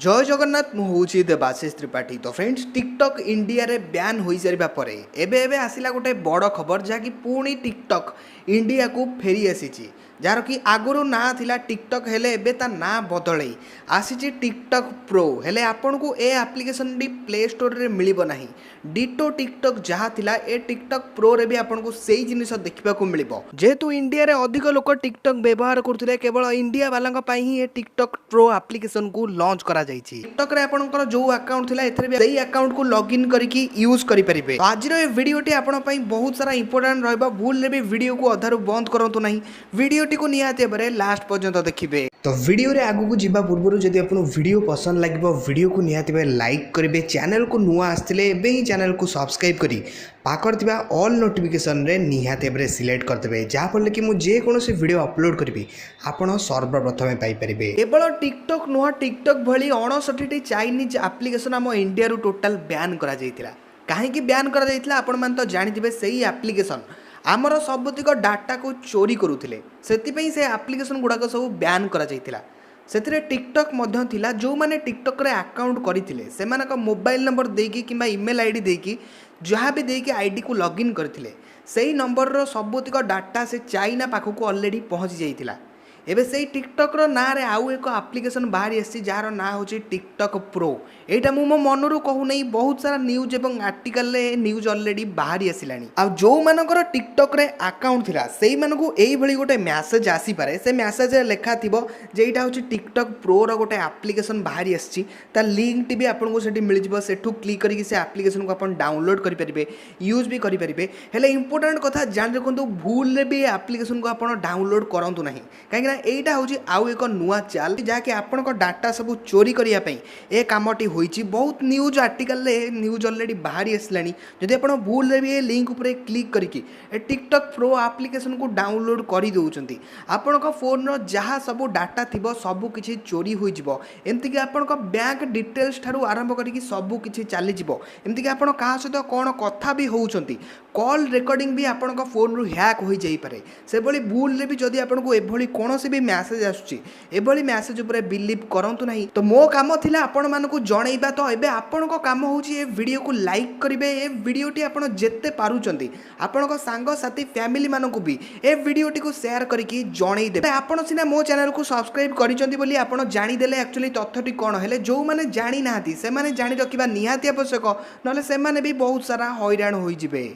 जय जगन्नाथ मुझे देवाशीष त्रिपाठी। तो friends TikTok India Ray Ban हो सारा पर एबे आसला गोटे बड़ खबर जहाँकि पुणी टिकटॉक इंडिया को फेरी आसी जार कि आगुरी ना थिला टिकटॉक हेले एबे ता ना बदल आसी टिकटॉक प्रो हेले आपन को ए एप्लिकेशन डी प्ले स्टोर रे मिलिबो नाही। डिटो टिकटॉक जहाँ थिला ए टिकटॉक प्रो रे भी आपन को सेही जिनिस देखा को मिलिबो। जेहेतु इंडिया रे अधिक लोक टिकटॉक व्यवहार करथिले केवल इंडिया वाला पाई ही ए टिकटॉक प्रो एप्लिकेशन को लॉन्च करा जायछि। टिकटॉक रे आपनकर जो अकाउंट थिला एथरे भी सेही अकाउंट को लॉगिन करके यूज करि परिबे। आज रो ए वीडियोटी आपन पई बहुत सारा इंपोर्टेंट रहबा। भूल रे भी वीडियो को अधारु बंद करंतु नाही। वीडियोटी को निहाते बरे लास्ट पर्यंत देखिबे। तो वीडियो रे आगु को जिबा पूर्व जदि आपन वीडियो पसंद लागिबो वीडियो को निहाते बरे लाइक करिवे। चैनल को नुआ आस्तिले एबे ही चैनल को सब्सक्राइब करी पाकर थिबा ऑल नोटिफिकेशन रे निहाते बरे सिलेक्ट करदेबे जहा फल कि मु जे कोनोसी वीडियो अपलोड करबी आपण सर्वप्रथमे पाई परिबे। केवल टिकटॉक नुआ टिकटॉक भली 59 टी चाइनीज एप्लिकेशन हम इंडिया रू टोटल बैन करा जायतिला। काहेकि बैन करा जायतिला आपण मान तो जानिथिबे सेही एप्लिकेशन आमर सबुतिक डाटा को चोरी करुले से एप्लिकेशन गुड़ाक सब बैन करा जायतिला। से टिकटॉक मध्य थिला जो माने टिकटॉक रे अकाउंट करथिले सेमानक मोबाइल नंबर देकी किंबा ईमेल आईडी देकी जहाँ भी देकी आईडी को लॉगिन करथिले सेही नंबर रो सबुतिक डाटा से चाइना पाखक ऑलरेडी पहुँची जाइतिला। एबे से टिकटॉक रो ना रे आउ एक एप्लिकेशन बाहरी आसी जार ना होची टिकटॉक प्रो। एटा मु मो मनरू कहू नहीं बहुत सारा न्यूज एवं आर्टिकल रे न्यूज ऑलरेडी बाहरी आसिलानी। आ जो मानकर टिकटॉक रे अकाउंट थिला सेही मानकू एई भली गोटे मेसेज आसी पारे। से मेसेज रे लेखा थिबो जे एटा होची टिकटॉक प्रो रो गोटे एप्लिकेशन बाहरी आसी ता लिंक टी भी आपन को सेठी मिल जिवो। सेठू क्लिक करी से एप्लिकेशन को अपन डाउनलोड करि परिबे यूज भी करि परिबे। हेले इंपोर्टेंट कथा जान रखंतु भूल रे भी एप्लिकेशन को अपन डाउनलोड करंतु नाही। काहे एटा होची आउ एक नुआ चाल जाके आपनक डाटा सब चोरी करिया पई ए कामटी होईची। बहुत न्यूज आर्टिकल रे न्यूज ऑलरेडी बाहरी आसलानी। जदि आपण भूल रे भी ए लिंक ऊपर क्लिक करके ए टिकटॉक प्रो एप्लिकेशन को डाउनलोड करि दोउचंती आपनक फोन रो जहा सब डाटा थिबो सब किछि चोरी होई जिवो। एमति कि आपनक बैंक डिटेल्स थारु आरंभ करिकि सब किछि चाली जिवो। एमति कि आपण काहा सहित कोन कथा भी होउचंती कॉल रिकॉर्डिंग भी आपनक फोन रु हैक होई जाई पारे। से भली भूल रे भी जदि आपनको ए भली कोनोसी भी मैसेज आसुची एभली मैसेज ऊपर बिलीव करंतु नहीं। तो मो काम थिला आपण मानकु जणैबा। तो एबे आपण को काम होची ए वीडियो को लाइक करिवे। ए वीडियोटी आपण जेते पारुचंती आपण को सांग साथी फैमिली मानकु भी ए वीडियोटी को शेयर करके जणै देबे। आपण सिना मो चैनल को सब्सक्राइब करिचंती बोली आपण जानि देले एक्चुअली तथ्यटी कोन हेले जो माने जानि नाहती से माने जानि रखिबा निहाती आवश्यक नले से माने भी बहुत सारा हैरान होई जिवे।